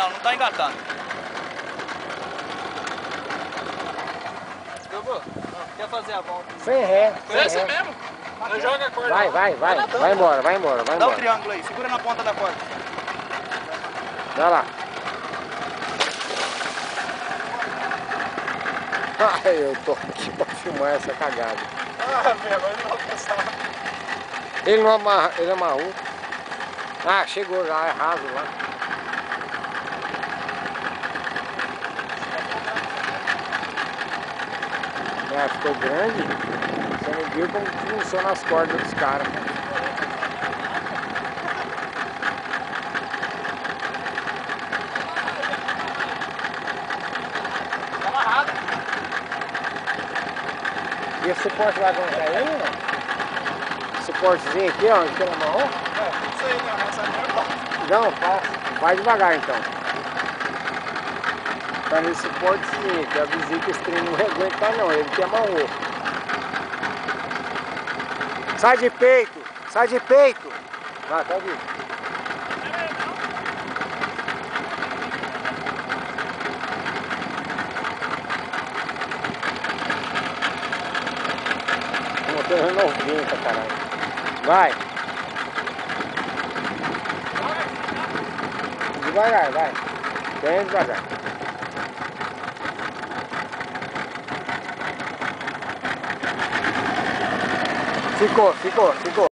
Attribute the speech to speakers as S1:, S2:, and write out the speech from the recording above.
S1: não tá engatando. Quer fazer a volta?
S2: Sem ré.
S3: É esse mesmo? Não joga a corda.
S2: Vai embora, vai embora.
S1: Dá o triângulo aí, segura na ponta da corda.
S2: Vai lá. Ai, eu tô aqui pra filmar essa cagada.
S3: Ah, meu, agora ele não vai passar.
S2: Ele não amarra, ele amarrou. Ah, chegou já, é raso lá. É, ficou grande. Você não viu como funciona as cordas dos caras.
S3: Tá amarrado.
S2: E esse suporte vai aguentar ele ou não? Suportezinho aqui, ó, que ele amarrou?
S3: É, isso aí, né? Essa é
S2: Não, vai devagar então. Tá nesse suportezinho, que eu avisei que esse trem não vai aguentar não, ele que amarrou. Sai de peito! Sai de peito! Vai, pode ir. O motor é novinho pra caralho. Vai! Devagar, vai. Bem devagar. Ficou.